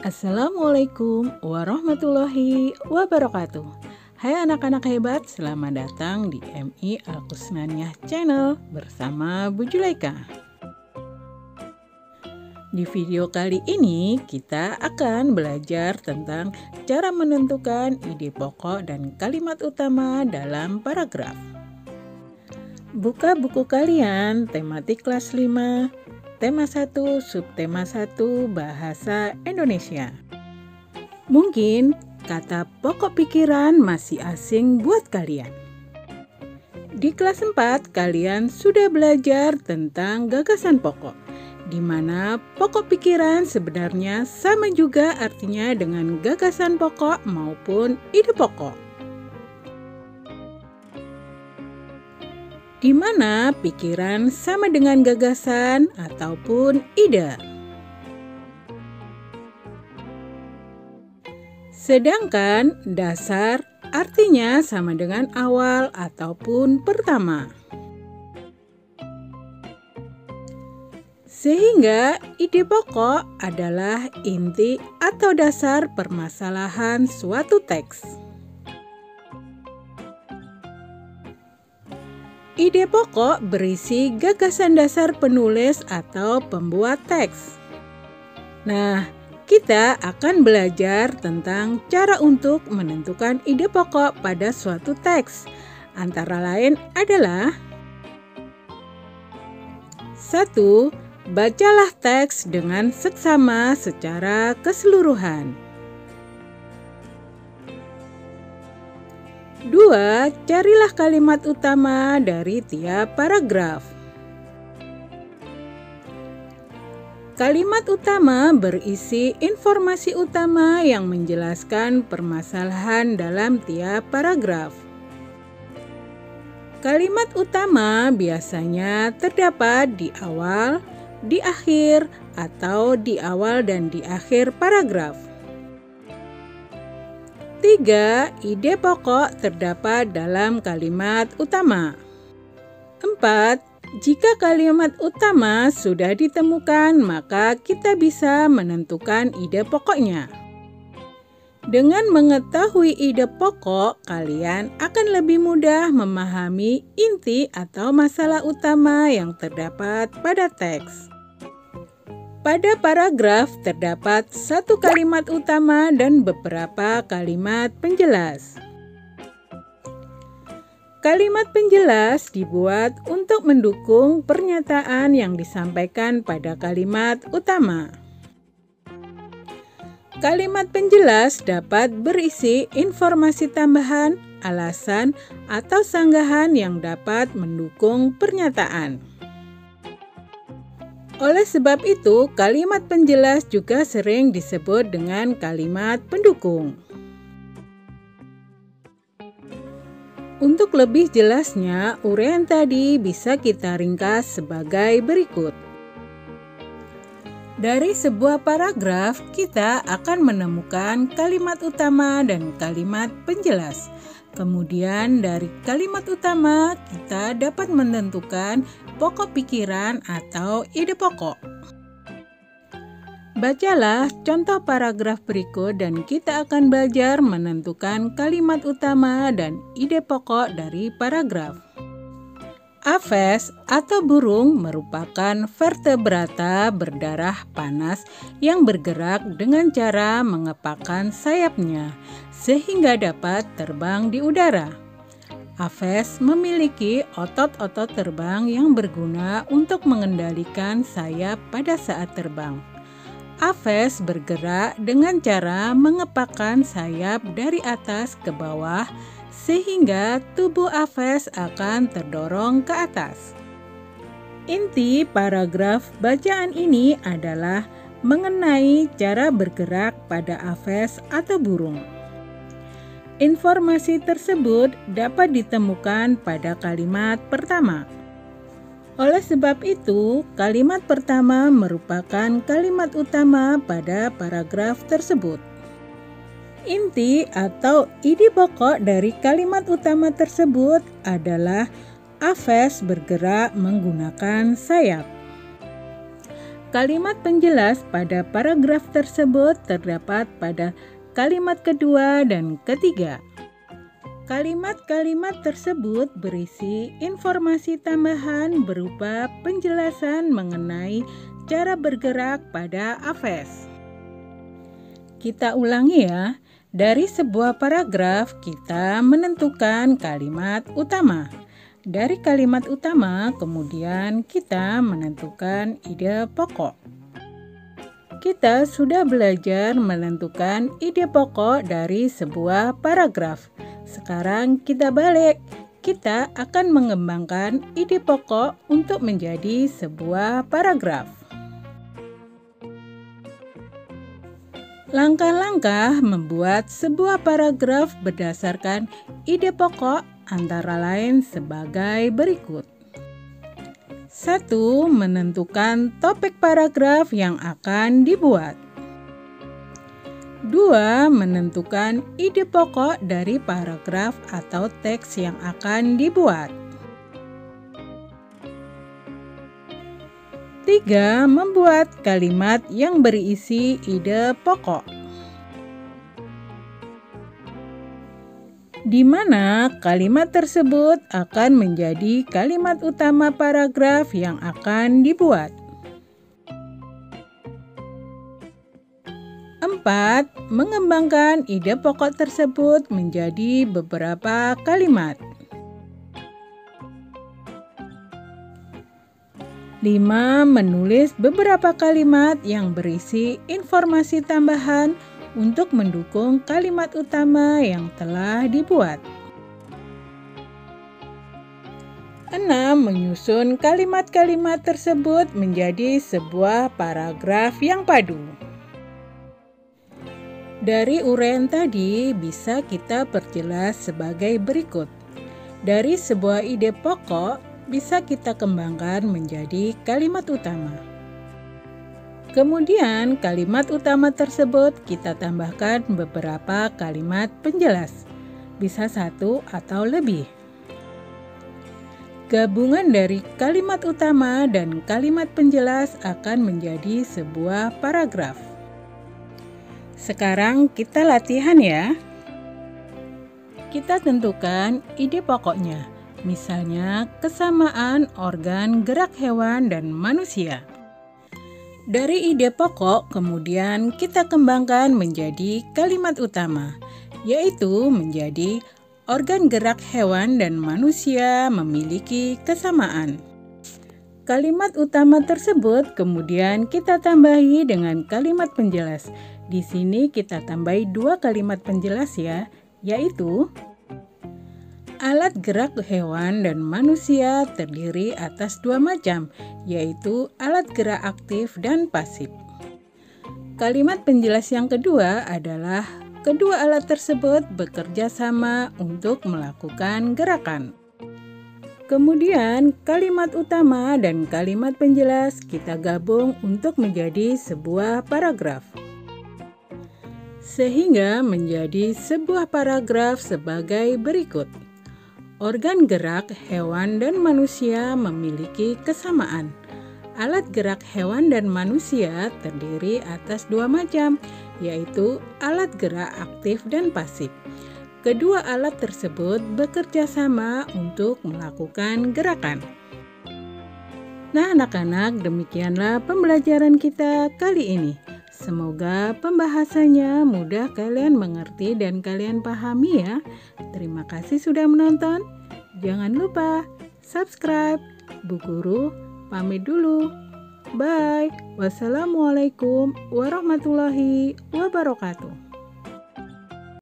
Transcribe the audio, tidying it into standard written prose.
Assalamualaikum warahmatullahi wabarakatuh. Hai anak-anak hebat, selamat datang di MI Al-Kusnaniyah Channel bersama Bu Julaika. Di video kali ini kita akan belajar tentang cara menentukan ide pokok dan kalimat utama dalam paragraf. Buka buku kalian, tematik kelas 5. Tema 1, subtema 1, Bahasa Indonesia. Mungkin kata pokok pikiran masih asing buat kalian. Di kelas 4, kalian sudah belajar tentang gagasan pokok, di mana pokok pikiran sebenarnya sama juga artinya dengan gagasan pokok maupun ide pokok. Di mana pikiran sama dengan gagasan ataupun ide. Sedangkan dasar artinya sama dengan awal ataupun pertama. Sehingga ide pokok adalah inti atau dasar permasalahan suatu teks. Ide pokok berisi gagasan dasar penulis atau pembuat teks. Nah, kita akan belajar tentang cara untuk menentukan ide pokok pada suatu teks. Antara lain adalah 1. Bacalah teks dengan seksama secara keseluruhan. 2. Carilah kalimat utama dari tiap paragraf. Kalimat utama berisi informasi utama yang menjelaskan permasalahan dalam tiap paragraf. Kalimat utama biasanya terdapat di awal, di akhir, atau di awal dan di akhir paragraf. 3. Ide pokok terdapat dalam kalimat utama. 4. Jika kalimat utama sudah ditemukan, maka kita bisa menentukan ide pokoknya. Dengan mengetahui ide pokok, kalian akan lebih mudah memahami inti atau masalah utama yang terdapat pada teks. Pada paragraf terdapat satu kalimat utama dan beberapa kalimat penjelas. Kalimat penjelas dibuat untuk mendukung pernyataan yang disampaikan pada kalimat utama. Kalimat penjelas dapat berisi informasi tambahan, alasan, atau sanggahan yang dapat mendukung pernyataan. Oleh sebab itu, kalimat penjelas juga sering disebut dengan kalimat pendukung. Untuk lebih jelasnya, uraian tadi bisa kita ringkas sebagai berikut. Dari sebuah paragraf, kita akan menemukan kalimat utama dan kalimat penjelas. Kemudian dari kalimat utama kita dapat menentukan pokok pikiran atau ide pokok. Bacalah contoh paragraf berikut dan kita akan belajar menentukan kalimat utama dan ide pokok dari paragraf. Aves atau burung merupakan vertebrata berdarah panas yang bergerak dengan cara mengepakkan sayapnya sehingga dapat terbang di udara. Aves memiliki otot-otot terbang yang berguna untuk mengendalikan sayap pada saat terbang. Aves bergerak dengan cara mengepakkan sayap dari atas ke bawah sehingga tubuh Aves akan terdorong ke atas. Inti paragraf bacaan ini adalah mengenai cara bergerak pada Aves atau burung. Informasi tersebut dapat ditemukan pada kalimat pertama. Oleh sebab itu, kalimat pertama merupakan kalimat utama pada paragraf tersebut. Inti atau ide pokok dari kalimat utama tersebut adalah Aves bergerak menggunakan sayap. Kalimat penjelas pada paragraf tersebut terdapat pada kalimat kedua dan ketiga. Kalimat-kalimat tersebut berisi informasi tambahan berupa penjelasan mengenai cara bergerak pada AVES. Kita ulangi ya, dari sebuah paragraf kita menentukan kalimat utama. Dari kalimat utama kemudian kita menentukan ide pokok. Kita sudah belajar menentukan ide pokok dari sebuah paragraf. Sekarang kita balik. Kita akan mengembangkan ide pokok untuk menjadi sebuah paragraf. Langkah-langkah membuat sebuah paragraf berdasarkan ide pokok antara lain sebagai berikut. 1. Menentukan topik paragraf yang akan dibuat. 2. Menentukan ide pokok dari paragraf atau teks yang akan dibuat. 3. Membuat kalimat yang berisi ide pokok, di mana kalimat tersebut akan menjadi kalimat utama paragraf yang akan dibuat. 4. Mengembangkan ide pokok tersebut menjadi beberapa kalimat. 5. Menulis beberapa kalimat yang berisi informasi tambahan untuk mendukung kalimat utama yang telah dibuat. 6. Menyusun kalimat-kalimat tersebut menjadi sebuah paragraf yang padu. Dari uraian tadi bisa kita perjelas sebagai berikut. Dari sebuah ide pokok bisa kita kembangkan menjadi kalimat utama. Kemudian kalimat utama tersebut kita tambahkan beberapa kalimat penjelas, bisa satu atau lebih. Gabungan dari kalimat utama dan kalimat penjelas akan menjadi sebuah paragraf. Sekarang kita latihan ya. Kita tentukan ide pokoknya, misalnya kesamaan organ gerak hewan dan manusia. Dari ide pokok kemudian kita kembangkan menjadi kalimat utama, yaitu menjadi organ gerak hewan dan manusia memiliki kesamaan. Kalimat utama tersebut kemudian kita tambahi dengan kalimat penjelas. Di sini kita tambahi 2 kalimat penjelas ya, yaitu alat gerak hewan dan manusia terdiri atas 2 macam, yaitu alat gerak aktif dan pasif. Kalimat penjelas yang kedua adalah kedua alat tersebut bekerja sama untuk melakukan gerakan. Kemudian kalimat utama dan kalimat penjelas kita gabung untuk menjadi sebuah paragraf, sehingga menjadi sebuah paragraf sebagai berikut. Organ gerak hewan dan manusia memiliki kesamaan. Alat gerak hewan dan manusia terdiri atas 2 macam, yaitu alat gerak aktif dan pasif. Kedua alat tersebut bekerja sama untuk melakukan gerakan. Nah anak-anak, demikianlah pembelajaran kita kali ini. Semoga pembahasannya mudah kalian mengerti dan kalian pahami ya. Terima kasih sudah menonton. Jangan lupa subscribe. Bu Guru pamit dulu. Bye. Wassalamualaikum warahmatullahi wabarakatuh.